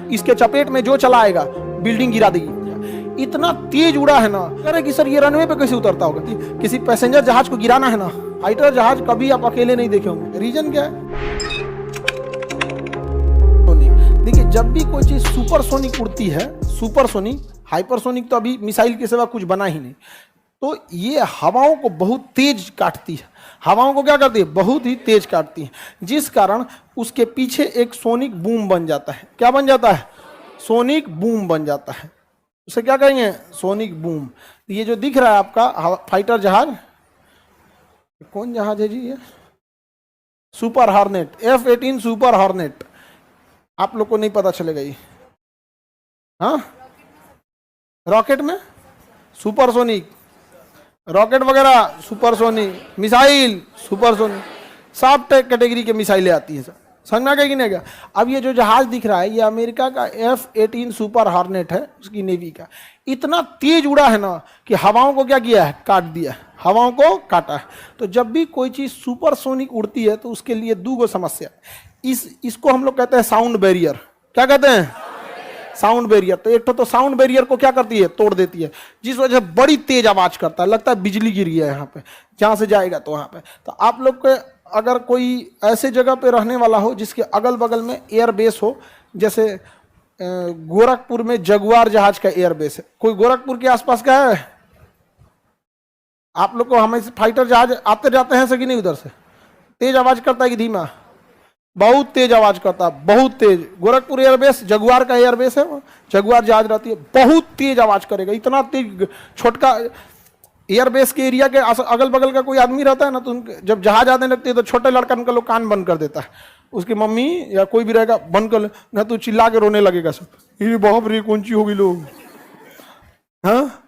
इसके चपेट में जो चला आएगा बिल्डिंग गिरा देगी। इतना तेज उड़ा है ना, कह रहे कि सर ये रनवे पे कैसे उतरता होगा? किसी पैसेंजर जहाज को गिराना है ना, फाइटर जहाज कभी आप अकेले नहीं देखे होंगे। रीजन क्या है? देखिए, जब भी कोई चीज सुपरसोनिक उड़ती है, सुपरसोनिक, हाइपरसोनिक तो अभी मिसाइल के सिवा कुछ बना ही नहीं, तो ये हवाओं को बहुत तेज काटती है। हवाओं को क्या करती है? बहुत ही तेज काटती है, जिस कारण उसके पीछे एक सोनिक बूम बन जाता है। क्या बन जाता है? सोनिक बूम बन जाता है। उसे क्या कहेंगे? Sonic boom. ये जो दिख रहा है आपका फाइटर जहाज, कौन जहाज है जी? ये super hornet, F-18 super hornet. आप लोग को नहीं पता चलेगा ये। हाँ, रॉकेट में सुपरसोनिक, रॉकेट वगैरह सुपरसोनिक, मिसाइल सुपरसोनिक, सब कैटेगरी के मिसाइलें आती हैं। समझ में आ गया कि नहीं गया? अब ये जो जहाज दिख रहा है, ये अमेरिका का F-18 सुपर हॉर्नेट है, उसकी नेवी का। इतना तेज उड़ा है ना कि हवाओं को क्या किया है? काट दिया है, हवाओं को काटा है। तो जब भी कोई चीज सुपरसोनिक उड़ती है तो उसके लिए दो समस्या, इसको हम लोग कहते हैं साउंड बैरियर। क्या कहते हैं? Sound barrier. तो एक तो साउंड बैरियर को क्या करती है? तोड़ देती है, जिस वजह से बड़ी तेज आवाज करता है, लगता है बिजली गिर गया है यहाँ पे, जहां से जाएगा तो वहां पे। तो आप लोग के अगर कोई ऐसे जगह पे रहने वाला हो जिसके अगल बगल में एयर बेस हो, जैसे गोरखपुर में जगुआर जहाज का एयर बेस है, कोई गोरखपुर के आसपास का है? आप लोग को हमेशा फाइटर जहाज आते जाते हैं से कि नहीं? उधर से तेज आवाज करता है कि धीमा? बहुत तेज आवाज करता है, बहुत तेज। गोरखपुर एयरबेस जगुआर का एयरबेस है, जगुआर जहाज रहती है, बहुत तेज आवाज करेगा। इतना तेज, छोटका एयरबेस के एरिया के अगल बगल का कोई आदमी रहता है ना, तो जब जहाज आने लगती है तो छोटे लड़कन का लोग कान बंद कर देता है, उसकी मम्मी या कोई भी रहेगा बंद कर ले, ना तो चिल्ला के रोने लगेगा सब, ये बाप रे कौन सी होगी लोग। हाँ,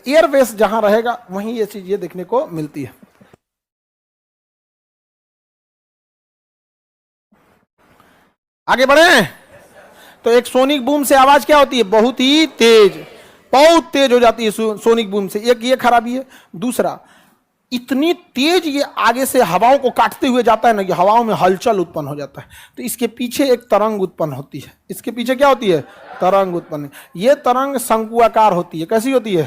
एयरबेस जहां रहेगा वहीं ये चीज देखने को मिलती है। आगे बढ़े तो एक सोनिक बूम से आवाज क्या होती है? बहुत ही तेज, बहुत तेज हो जाती है सोनिक बूम से। एक ये खराबी है। दूसरा, इतनी तेज ये आगे से हवाओं को काटते हुए जाता है ना कि हवाओं में हलचल उत्पन्न हो जाता है, तो इसके पीछे एक तरंग उत्पन्न होती है। इसके पीछे क्या होती है? तरंग उत्पन्न। ये तरंग शंकुआकार होती है। कैसी होती है?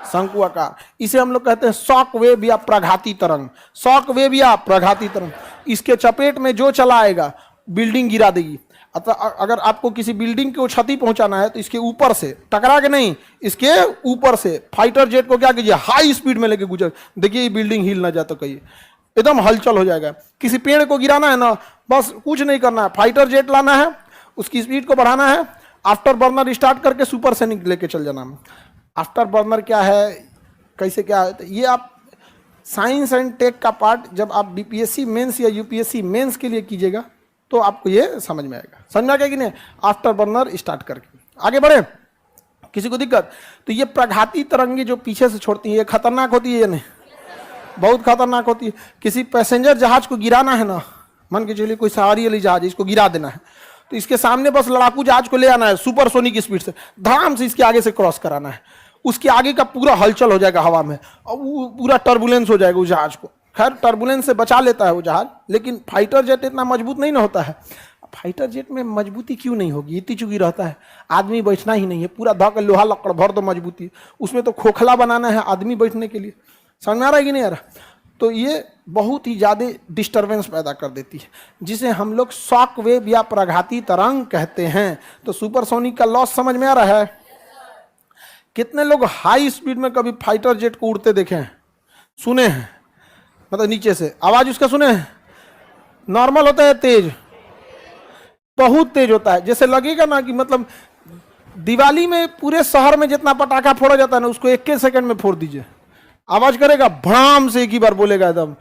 शंकुआकार। इसे हम लोग कहते हैं शॉक वेव या प्रघाती तरंग। शॉक वेव या प्रघाती तरंग। इसके चपेट में जो चला आएगा बिल्डिंग गिरा देगी। अगर आपको किसी बिल्डिंग को क्षति पहुंचाना है तो इसके ऊपर से टकरा के नहीं, इसके ऊपर से फाइटर जेट को क्या कीजिए? हाई स्पीड में लेके गुजर, देखिए ये बिल्डिंग हिल ना जाए तो कहिए एकदम हलचल हो जाएगा। किसी पेड़ को गिराना है ना, बस कुछ नहीं करना है, फाइटर जेट लाना है, उसकी स्पीड को बढ़ाना है, आफ्टर बर्नर स्टार्ट करके सुपरसोनिक लेके चल जाना है। आफ्टर बर्नर क्या है, कैसे क्या है, तो ये आप साइंस एंड टेक का पार्ट जब आप बीपीएससी मेंस या यूपीएससी मेंस के लिए कीजिएगा तो आपको ये समझ में आएगा। समझ में आ गया कि नहीं? आफ्टर बर्नर स्टार्ट करके आगे बढ़े। किसी को दिक्कत? तो ये प्रघाती तरंगे जो पीछे से छोड़ती है, ये खतरनाक होती है या नहीं? बहुत खतरनाक होती है। किसी पैसेंजर जहाज को गिराना है ना, मन के चलिए कोई सवारी वाली जहाज, इसको गिरा देना है, तो इसके सामने बस लड़ाकू जहाज को ले आना है, सुपरसोनिक स्पीड से धड़ाम से इसके आगे से क्रॉस कराना है, उसके आगे का पूरा हलचल हो जाएगा हवा में, और पूरा टर्बुलेंस हो जाएगा उस जहाज को। खैर टर्बुलेंस से बचा लेता है वो जहाज, लेकिन फाइटर जेट इतना मजबूत नहीं ना होता है। फाइटर जेट में मजबूती क्यों नहीं होगी? इतनी चुकी रहता है, आदमी बैठना ही नहीं है, पूरा धक लोहा लकड़ भर दो मजबूती, उसमें तो खोखला बनाना है आदमी बैठने के लिए। समझ में आ रहा है कि नहीं आ रहा? तो ये बहुत ही ज़्यादा डिस्टर्बेंस पैदा कर देती है, जिसे हम लोग शॉक वेव या प्रघाती तरंग कहते हैं। तो सुपरसोनिक का लॉस समझ में आ रहा है? कितने लोग हाई स्पीड में कभी फाइटर जेट को उड़ते देखे हैं, सुने हैं? मतलब नीचे से आवाज उसका सुने हैं? नॉर्मल होता है, तेज, बहुत तेज होता है। जैसे लगेगा ना कि मतलब दिवाली में पूरे शहर में जितना पटाखा फोड़ा जाता है ना, उसको 1 सेकंड में फोड़ दीजिए, आवाज करेगा भड़ाम से, एक ही बार बोलेगा, एकदम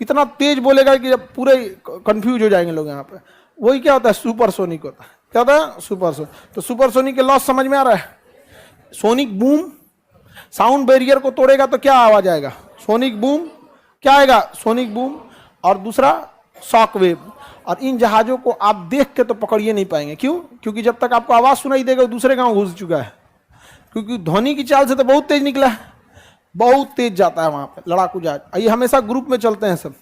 इतना तेज बोलेगा कि जब पूरे कंफ्यूज हो जाएंगे लोग यहाँ पे। वही क्या होता है? सुपरसोनिक होता है। क्या होता है? सुपरसोनिक। तो सुपरसोनिक के लॉस समझ में आ रहा है? सोनिक बूम साउंड बैरियर को तोड़ेगा तो क्या आवाज आएगा? Sonic boom. क्या आएगा? Sonic boom. और दूसरा शॉक वेव। और इन जहाजों को आप देख के तो पकड़िए नहीं पाएंगे। क्यों? क्योंकि जब तक आपको आवाज सुनाई देगा वो दूसरे गांव घुस चुका है, क्योंकि ध्वनि की चाल से तो बहुत तेज निकला है, बहुत तेज जाता है वहां पे लड़ाकू जहाज। ये हमेशा ग्रुप में चलते हैं सब।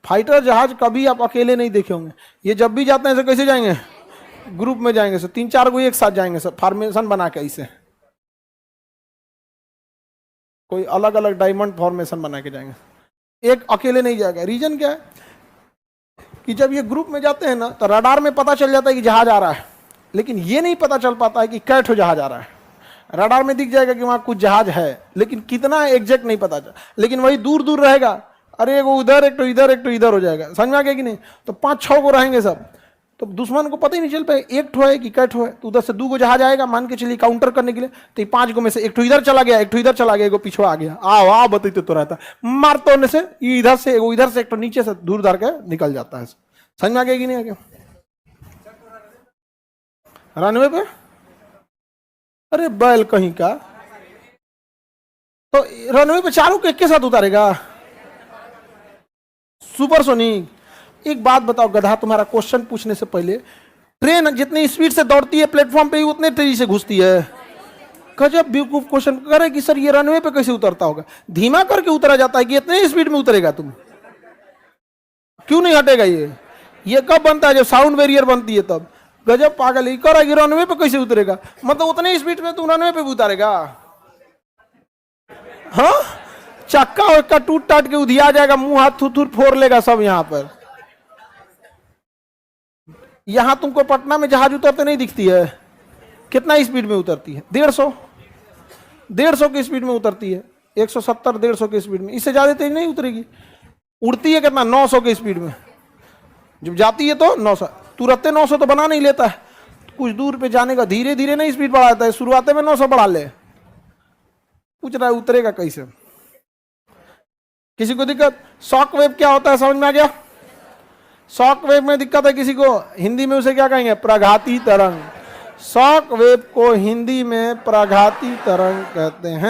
फाइटर जहाज कभी आप अकेले नहीं देखे होंगे, ये जब भी जाते हैं ऐसे कैसे जाएंगे? ग्रुप में जाएंगे सब, 3-4 को एक साथ जाएंगे सब, फॉर्मेशन बना के ऐसे, कोई अलग अलग डायमंड फॉर्मेशन बना के जाएंगे, एक अकेले नहीं जाएगा। रीजन क्या है कि जब ये ग्रुप में जाते हैं ना तो रडार में पता चल जाता है कि जहाज आ रहा है, लेकिन ये नहीं पता चल पाता है कि कै ठो जहाज आ रहा है। रडार में दिख जाएगा कि वहां कुछ जहाज है, लेकिन कितना एग्जैक्ट नहीं पता चल, लेकिन वही दूर दूर रहेगा, अरे वो उधर एक तो इधर, एक तो इधर हो जाएगा, समझ में आ गया कि नहीं। तो 5-6 को रहेंगे सब, तो दुश्मन को पता ही नहीं चल पाए एक ठो है कि कै ठो है। तो उधर से 2 को जहाज आएगा मान के चलिए काउंटर करने के लिए, तो 5 को में से एक ठो इधर चला गया, एक ठो इधर चला गया, एगो पीछे आ गया, आओ आओ बताते तो रहता मार तोड़ने से इधर से एगो इधर से, एक तो नीचे से दूर धर के निकल जाता है। समझ में आ गया कि नहीं आ गया। रनवे पे अरे बैल कहीं का, तो रनवे पे चारों को एक के साथ उतारेगा सुपरसोनिक। एक बात बताओ गधा, तुम्हारा क्वेश्चन पूछने से पहले, ट्रेन जितनी स्पीड से दौड़ती है प्लेटफॉर्म पे उतने तेजी से घुसती है। गजब बेवकूफ क्वेश्चन करे कि सर ये रनवे पे कैसे उतरता होगा, धीमा करके उतरा जाता है कि इतने स्पीड में उतरेगा, तुम क्यों नहीं हटेगा ये कब बनता है जब साउंड बैरियर बनती है तब। गजब पागल ही करेगी, रनवे पे कैसे उतरेगा, मतलब उतने स्पीड में तुम रनवे पे भी उतारेगा। हाँ चक्का वक्का टूट टाट के उधिया जाएगा, मुंह हाथ थुथुर फोड़ लेगा सब। यहां पर यहां तुमको पटना में जहाज उतरते नहीं दिखती है, कितना स्पीड में उतरती है, 150 की स्पीड में उतरती है, 170-150 की स्पीड में, इससे ज्यादा तेज नहीं उतरेगी। उड़ती है कितना, 900 की स्पीड में, जब जाती है तो 900, तुरंत 900 तो बना नहीं लेता है, कुछ दूर पे जाने का धीरे धीरे नहीं स्पीड बढ़ाता है, शुरुआत में 900 बढ़ा ले। पूछ रहा है उतरेगा कैसे। किसी को दिक्कत, शॉक वेव क्या होता है समझ में आ गया। शॉक वेव में दिक्कत है किसी को, हिंदी में उसे क्या कहेंगे, प्रघाती तरंग। शॉक वेव को हिंदी में प्रघाती तरंग कहते हैं।